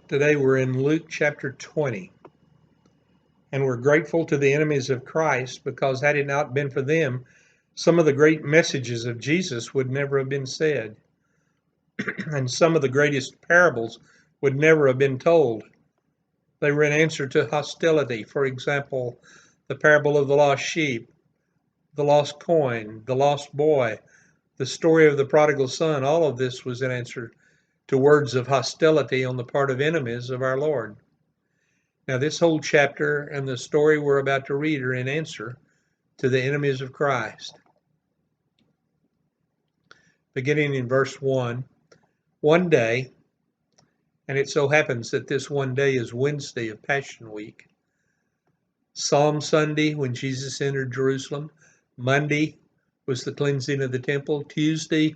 Today we're in Luke chapter 20, and we're grateful to the enemies of Christ because had it not been for them, some of the great messages of Jesus would never have been said, and some of the greatest parables would never have been told. They were an answer to hostility. For example, the parable of the lost sheep, the lost coin, the lost boy, the story of the prodigal son. All of this was an answer to words of hostility on the part of enemies of our Lord. Now, this whole chapter and the story we're about to read are in answer to the enemies of Christ. Beginning in verse 1, one day, and it so happens that this one day is Wednesday of Passion Week, Palm Sunday when Jesus entered Jerusalem, Monday was the cleansing of the temple, Tuesday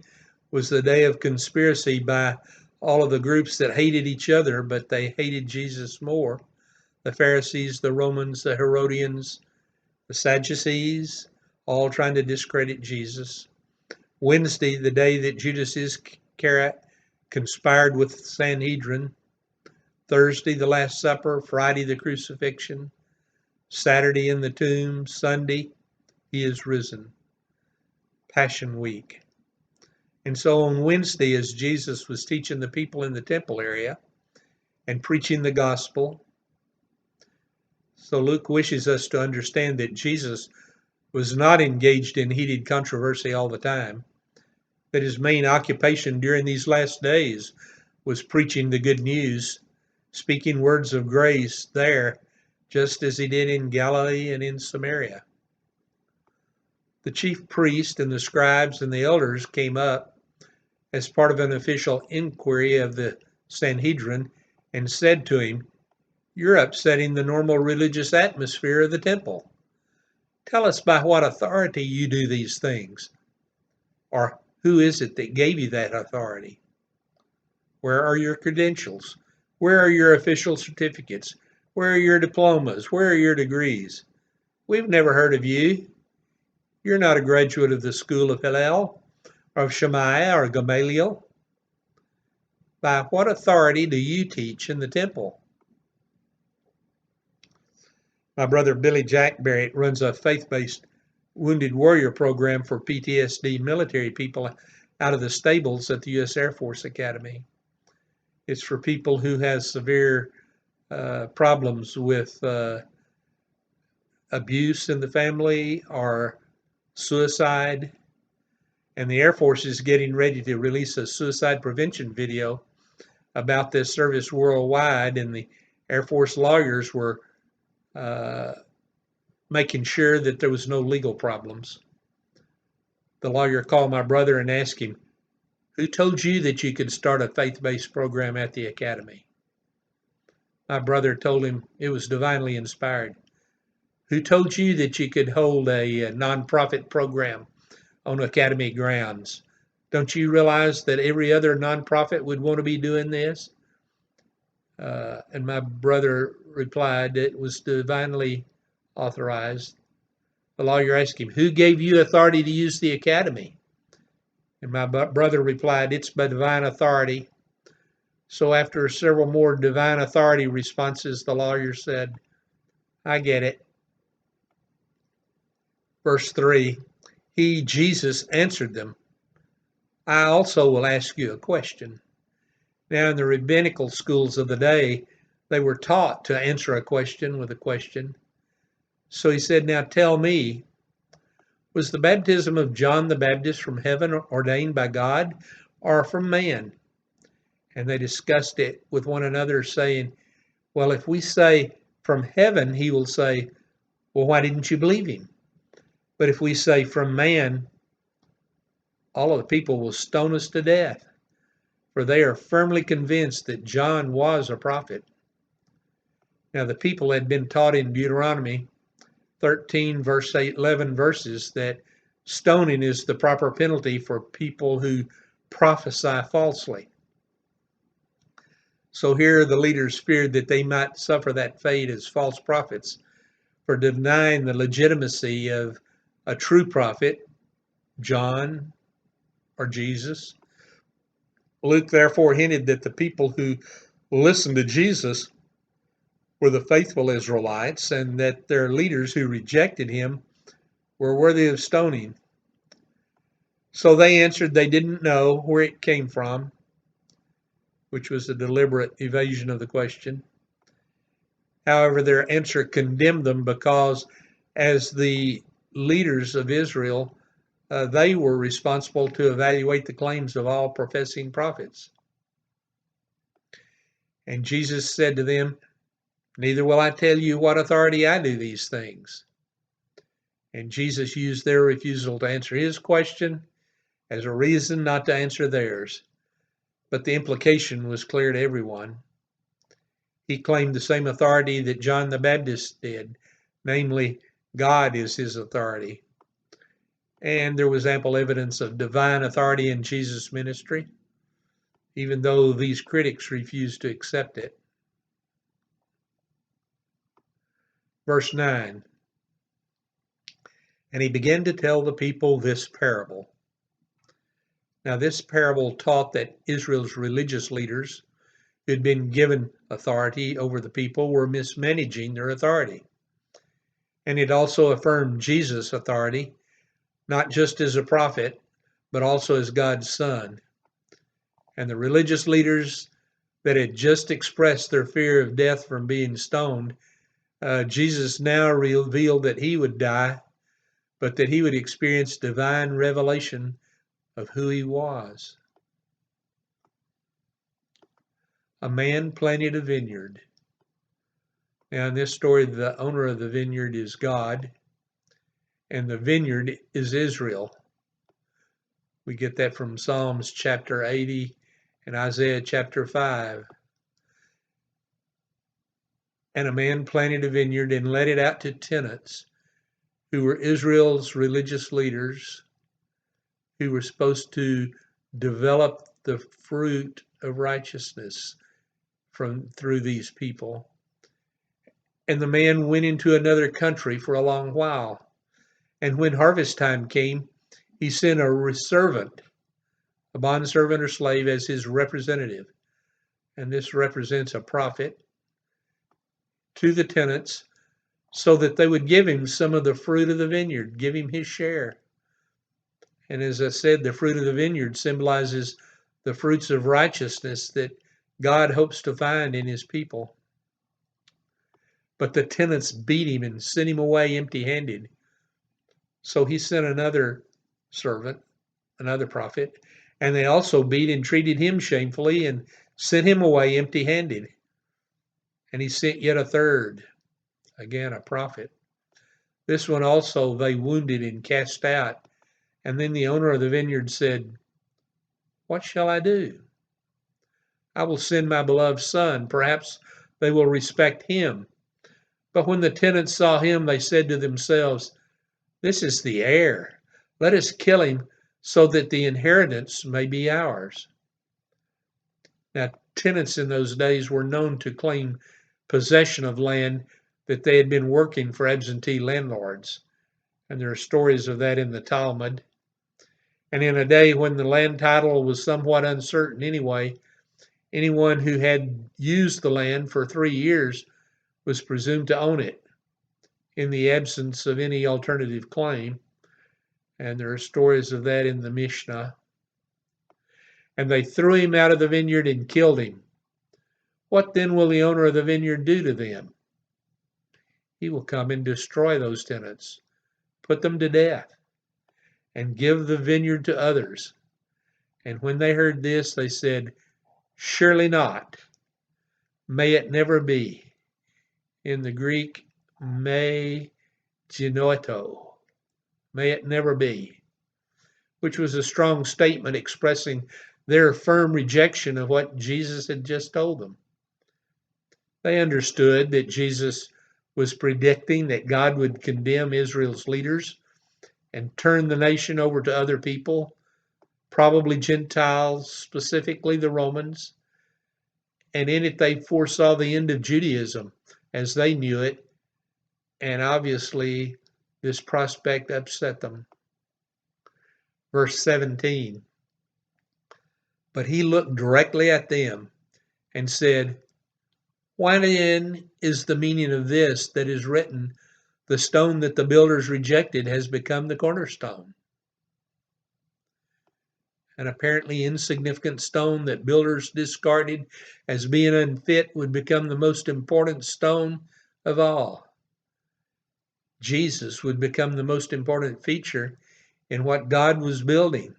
was the day of conspiracy by all of the groups that hated each other, but they hated Jesus more. The Pharisees, the Romans, the Herodians, the Sadducees, all trying to discredit Jesus. Wednesday, the day that Judas Iscariot conspired with the Sanhedrin. Thursday, the Last Supper. Friday, the crucifixion. Saturday, in the tomb. Sunday, he is risen. Passion Week. And so on Wednesday, as Jesus was teaching the people in the temple area and preaching the gospel, so Luke wishes us to understand that Jesus was not engaged in heated controversy all the time, that his main occupation during these last days was preaching the good news, speaking words of grace there, just as he did in Galilee and in Samaria. The chief priest and the scribes and the elders came up as part of an official inquiry of the Sanhedrin and said to him, "You're upsetting the normal religious atmosphere of the temple. Tell us by what authority you do these things, or who is it that gave you that authority? Where are your credentials? Where are your official certificates? Where are your diplomas? Where are your degrees? We've never heard of you. You're not a graduate of the school of Hillel, or of Shammai, or Gamaliel. By what authority do you teach in the temple?" My brother Billy Jack Barrett runs a faith-based wounded warrior program for PTSD military people out of the stables at the U.S. Air Force Academy. It's for people who have severe problems with abuse in the family or suicide. And the Air Force is getting ready to release a suicide prevention video about this service worldwide, and the Air Force lawyers were making sure that there was no legal problems. The lawyer called my brother and asked him, "Who told you that you could start a faith-based program at the academy?" My brother told him it was divinely inspired. "Who told you that you could hold a nonprofit program on academy grounds? Don't you realize that every other nonprofit would want to be doing this?" And my brother replied it was divinely authorized. The lawyer asked him, "Who gave you authority to use the academy?" And my brother replied, "It's by divine authority." So after several more divine authority responses, the lawyer said, "I get it." Verse 3, he, Jesus, answered them, "I also will ask you a question." Now, in the rabbinical schools of the day, they were taught to answer a question with a question. So he said, "Now tell me, was the baptism of John the Baptist from heaven ordained by God or from man?" And they discussed it with one another, saying, "Well, if we say from heaven," he will say, "Well, why didn't you believe him?" But if we say from man, all of the people will stone us to death, for they are firmly convinced that John was a prophet. Now, the people had been taught in Deuteronomy 13, verse 8, 11 verses that stoning is the proper penalty for people who prophesy falsely. So here the leaders feared that they might suffer that fate as false prophets for denying the legitimacy of a true prophet, John or Jesus. Luke therefore hinted that the people who listened to Jesus were the faithful Israelites, and that their leaders who rejected him were worthy of stoning. So they answered they didn't know where it came from, which was a deliberate evasion of the question. However, their answer condemned them because, as the leaders of Israel, they were responsible to evaluate the claims of all professing prophets. And Jesus said to them, "Neither will I tell you what authority I do these things." And Jesus used their refusal to answer his question as a reason not to answer theirs. But the implication was clear to everyone. He claimed the same authority that John the Baptist did, namely, God is his authority. And there was ample evidence of divine authority in Jesus' ministry, even though these critics refused to accept it. Verse 9, and he began to tell the people this parable. Now, this parable taught that Israel's religious leaders, who had been given authority over the people, were mismanaging their authority. And it also affirmed Jesus' authority, not just as a prophet, but also as God's Son. And the religious leaders that had just expressed their fear of death from being stoned, Jesus now revealed that he would die, but that he would experience divine revelation of who he was. A man planted a vineyard. Now, in this story, the owner of the vineyard is God, and the vineyard is Israel. We get that from Psalms chapter 80 and Isaiah chapter 5. And a man planted a vineyard and let it out to tenants, who were Israel's religious leaders, who were supposed to develop the fruit of righteousness through these people. And the man went into another country for a long while. And when harvest time came, he sent a servant, a bondservant or slave, as his representative. And this represents a prophet to the tenants, so that they would give him some of the fruit of the vineyard, give him his share. And as I said, the fruit of the vineyard symbolizes the fruits of righteousness that God hopes to find in his people. But the tenants beat him and sent him away empty-handed. So he sent another servant, another prophet, and they also beat and treated him shamefully and sent him away empty-handed. And he sent yet a third, again a prophet. This one also they wounded and cast out. And then the owner of the vineyard said, "What shall I do? I will send my beloved son. Perhaps they will respect him." But when the tenants saw him, they said to themselves, "This is the heir. Let us kill him so that the inheritance may be ours." Now, tenants in those days were known to claim possession of land that they had been working for absentee landlords. And there are stories of that in the Talmud. And in a day when the land title was somewhat uncertain anyway, anyone who had used the land for 3 years was presumed to own it in the absence of any alternative claim. And there are stories of that in the Mishnah. And they threw him out of the vineyard and killed him. What then will the owner of the vineyard do to them? He will come and destroy those tenants, put them to death, and give the vineyard to others. And when they heard this, they said, "Surely not. May it never be." In the Greek, me genoito. May it never be. Which was a strong statement expressing their firm rejection of what Jesus had just told them. They understood that Jesus was predicting that God would condemn Israel's leaders and turn the nation over to other people, probably Gentiles, specifically the Romans. And in it, they foresaw the end of Judaism as they knew it. And obviously, this prospect upset them. Verse 17. But he looked directly at them and said, "Why then is the meaning of this that is written, the stone that the builders rejected has become the cornerstone?" An apparently insignificant stone that builders discarded as being unfit would become the most important stone of all. Jesus would become the most important feature in what God was building.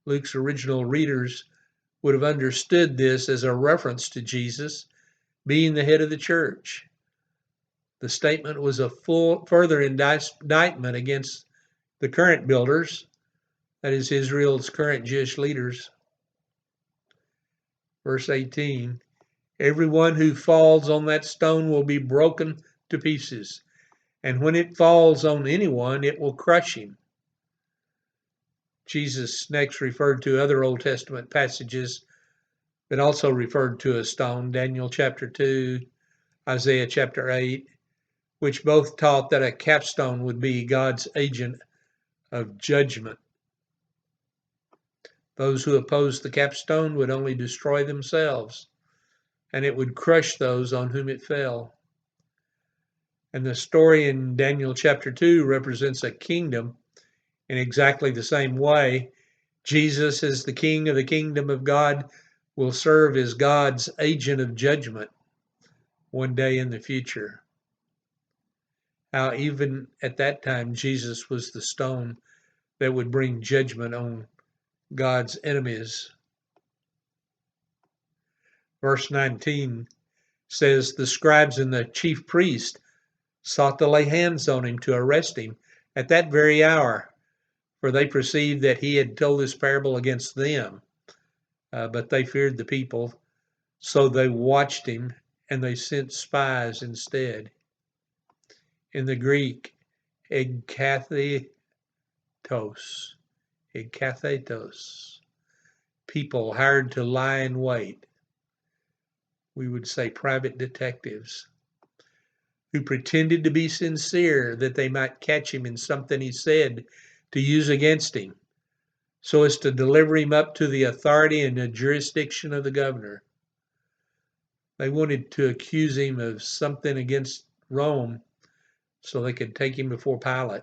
Luke's original readers would have understood this as a reference to Jesus being the head of the church. The statement was a further indictment against the current builders, that is Israel's current Jewish leaders. Verse 18, everyone who falls on that stone will be broken to pieces, and when it falls on anyone, it will crush him. Jesus next referred to other Old Testament passages that also referred to a stone, Daniel chapter 2, Isaiah chapter 8, which both taught that a capstone would be God's agent of judgment. Those who opposed the capstone would only destroy themselves, and it would crush those on whom it fell. And the story in Daniel chapter 2 represents a kingdom in exactly the same way. Jesus, as the king of the kingdom of God, will serve as God's agent of judgment one day in the future. How even at that time, Jesus was the stone that would bring judgment on God's enemies. Verse 19 says, the scribes and the chief priest sought to lay hands on him to arrest him at that very hour, for they perceived that he had told this parable against them. But they feared the people, so they watched him, and they sent spies instead. In the Greek, egkathetos, people hired to lie in wait. We would say private detectives, who pretended to be sincere that they might catch him in something he said to use against him, so as to deliver him up to the authority and the jurisdiction of the governor. They wanted to accuse him of something against Rome so they could take him before Pilate.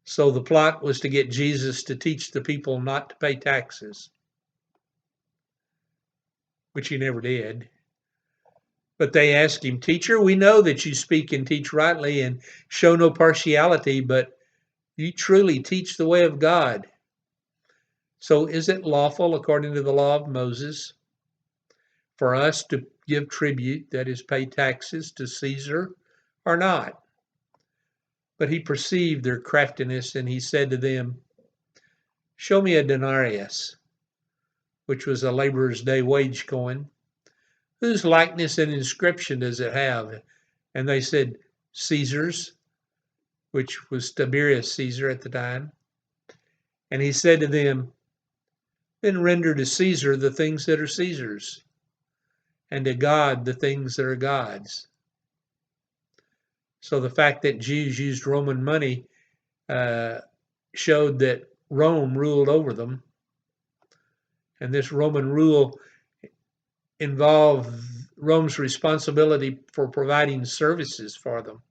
So the plot was to get Jesus to teach the people not to pay taxes, which he never did. But they asked him, "Teacher, we know that you speak and teach rightly and show no partiality, but you truly teach the way of God. So is it lawful, according to the law of Moses, for us to give tribute, that is, pay taxes to Caesar, or not?" But he perceived their craftiness, and he said to them, "Show me a denarius," which was a laborer's day wage coin. "Whose likeness and inscription does it have?" And they said, "Caesar's," which was Tiberius Caesar at the time. And he said to them, "Then render to Caesar the things that are Caesar's, and to God the things that are God's." So the fact that Jews used Roman money showed that Rome ruled over them. And this Roman rule involved Rome's responsibility for providing services for them,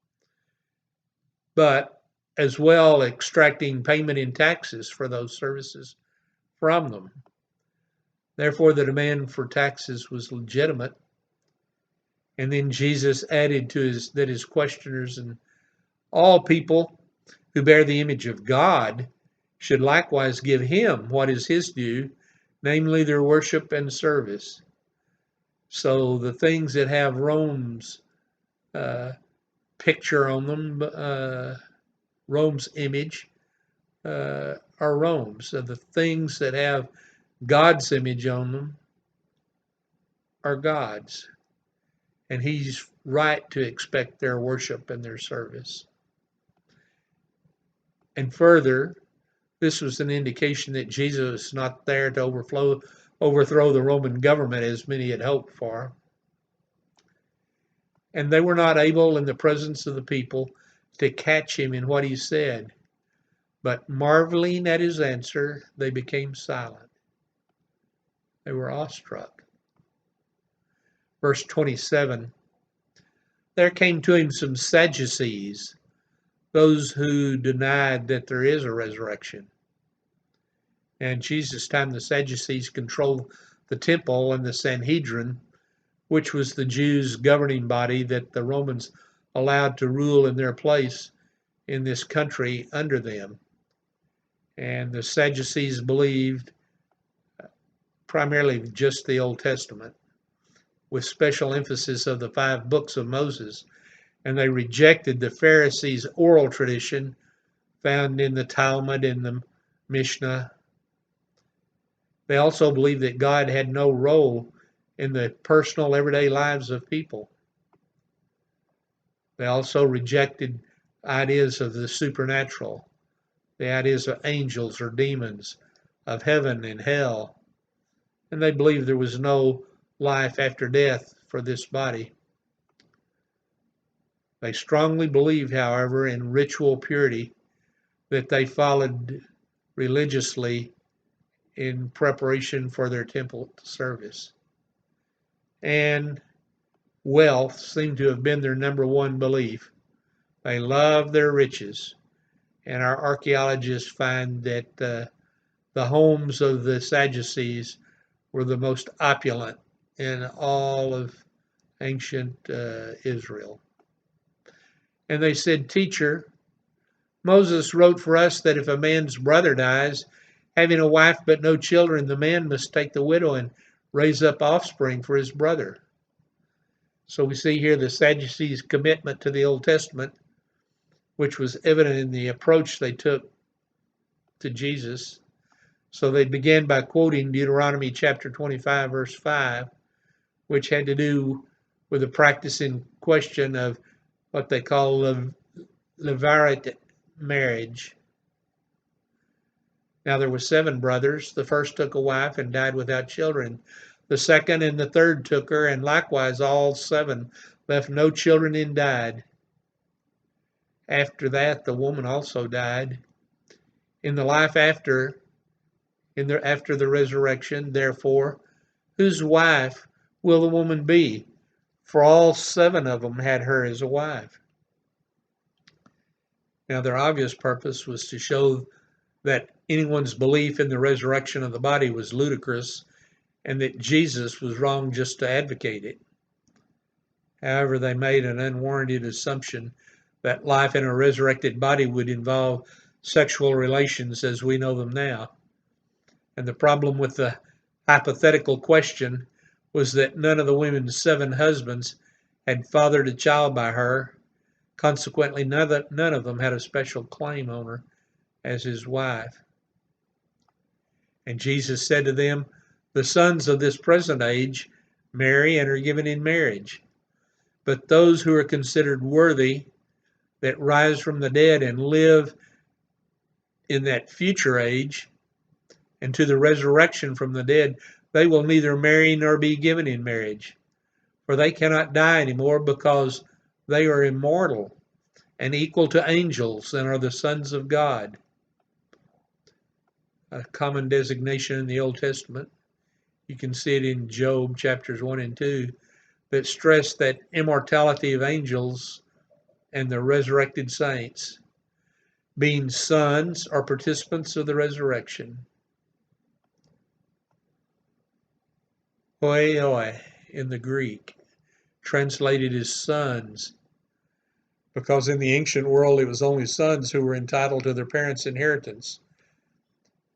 but as well extracting payment in taxes for those services from them. Therefore, the demand for taxes was legitimate. And then Jesus added to his questioners and all people who bear the image of God should likewise give him what is his due, namely their worship and service. So the things that have Rome's picture on them, Rome's image, are Rome's. So the things that have God's image on them are God's. And he's right to expect their worship and their service. And further, this was an indication that Jesus was not there to overthrow the Roman government as many had hoped for. And they were not able in the presence of the people to catch him in what he said. But marveling at his answer, they became silent. They were awestruck. Verse 27, there came to him some Sadducees, those who denied that there is a resurrection. And Jesus' time, the Sadducees controlled the temple and the Sanhedrin, which was the Jews' governing body that the Romans allowed to rule in their place in this country under them. And the Sadducees believed primarily just the Old Testament, with special emphasis of the 5 books of Moses. And they rejected the Pharisees' oral tradition found in the Talmud and the Mishnah. They also believed that God had no role in the personal, everyday lives of people. They also rejected ideas of the supernatural, the ideas of angels or demons, of heaven and hell. And they believed there was no life after death for this body. They strongly believed, however, in ritual purity that they followed religiously in preparation for their temple service. And wealth seemed to have been their number one belief. They loved their riches. And our archaeologists find that the homes of the Sadducees were the most opulent in all of ancient Israel. And they said, "Teacher, Moses wrote for us that if a man's brother dies, having a wife but no children, the man must take the widow and raise up offspring for his brother." So we see here the Sadducees' commitment to the Old Testament, which was evident in the approach they took to Jesus. So they began by quoting Deuteronomy chapter 25, verse 5, which had to do with the practice in question of what they call levirate marriage. Now there were 7 brothers. The first took a wife and died without children. The second and the third took her, and likewise all 7 left no children and died. After that, the woman also died. In the life after the resurrection, therefore, whose wife will the woman be? For all 7 of them had her as a wife. Now, their obvious purpose was to show that anyone's belief in the resurrection of the body was ludicrous and that Jesus was wrong just to advocate it. However, they made an unwarranted assumption that life in a resurrected body would involve sexual relations as we know them now. And the problem with the hypothetical question was that none of the women's 7 husbands had fathered a child by her. Consequently, none of them had a special claim on her as his wife. And Jesus said to them, "The sons of this present age marry and are given in marriage. But those who are considered worthy, that rise from the dead and live in that future age, and to the resurrection from the dead, they will neither marry nor be given in marriage. For they cannot die anymore, because they are immortal and equal to angels and are the sons of God." A common designation in the Old Testament. You can see it in Job chapters 1 and 2 that stress that immortality of angels and the resurrected saints, being sons or participants of the resurrection. Hoi in the Greek, translated as sons, because in the ancient world it was only sons who were entitled to their parents' inheritance.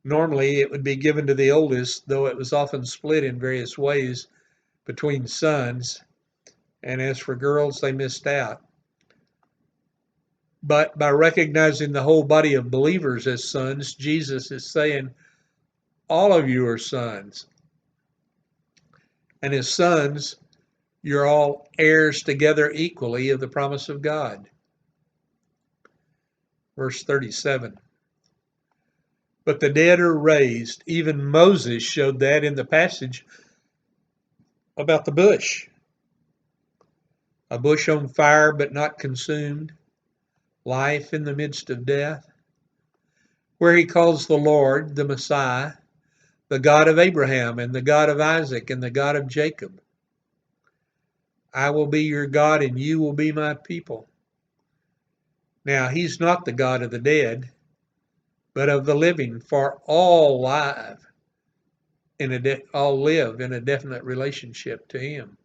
Normally it would be given to the oldest, though it was often split in various ways between sons, and as for girls, they missed out. But by recognizing the whole body of believers as sons, Jesus is saying, all of you are sons. And as sons, you're all heirs together equally of the promise of God. Verse 37. But the dead are raised. Even Moses showed that in the passage about the bush. A bush on fire but not consumed. Life in the midst of death. Where he calls the Lord, the Messiah, the God of Abraham and the God of Isaac and the God of Jacob. I will be your God and you will be my people. Now, he's not the God of the dead, but of the living, for all live all live in a definite relationship to him.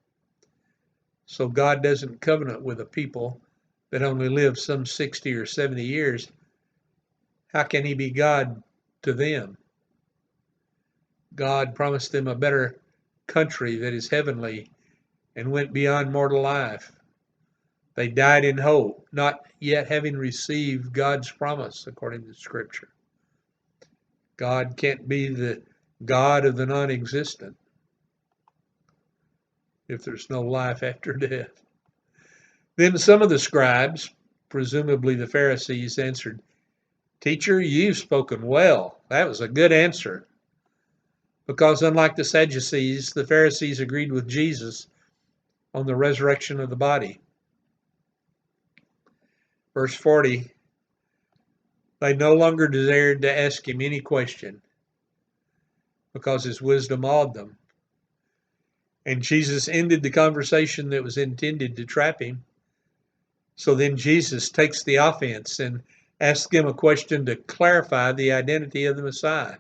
So God doesn't covenant with a people that only live some 60 or 70 years. How can he be God to them? God promised them a better country that is heavenly and went beyond mortal life. They died in hope, not yet having received God's promise according to Scripture. God can't be the God of the non-existent if there's no life after death. Then some of the scribes, presumably the Pharisees, answered, "Teacher, you've spoken well. That was a good answer." Because unlike the Sadducees, the Pharisees agreed with Jesus on the resurrection of the body. Verse 40, they no longer desired to ask him any question because his wisdom awed them. And Jesus ended the conversation that was intended to trap him. So then Jesus takes the offense and asks him a question to clarify the identity of the Messiah.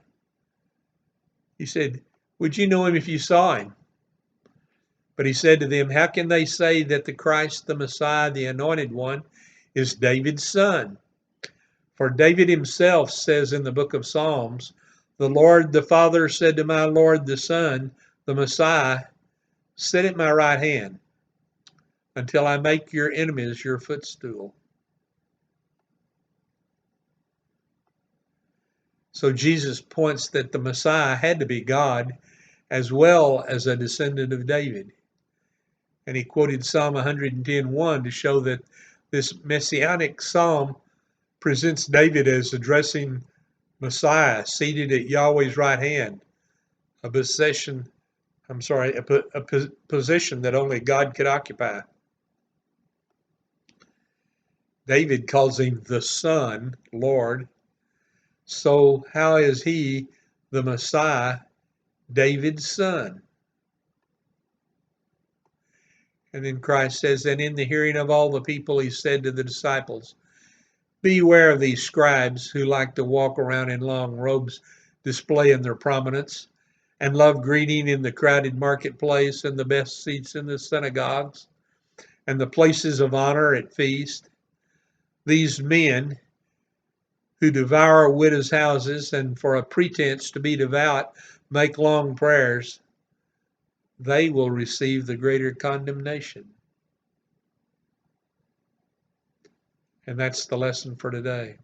He said, "Would you know him if you saw him?" But he said to them, "How can they say that the Christ, the Messiah, the Anointed One, is David's son? For David himself says in the book of Psalms, 'The Lord the Father said to my Lord the Son, the Messiah, sit at my right hand until I make your enemies your footstool.'" So Jesus points that the Messiah had to be God as well as a descendant of David. And he quoted Psalm 110:1 to show that this messianic psalm presents David as addressing Messiah seated at Yahweh's right hand, a position that only God could occupy. David calls him the Son, Lord. So how is he, the Messiah, David's son? And then Christ says, "And in the hearing of all the people, he said to the disciples, 'Beware of these scribes who like to walk around in long robes, displaying their prominence, and love greeting in the crowded marketplace and the best seats in the synagogues and the places of honor at feast. These men who devour widows' houses and for a pretense to be devout make long prayers. They will receive the greater condemnation.'" And that's the lesson for today.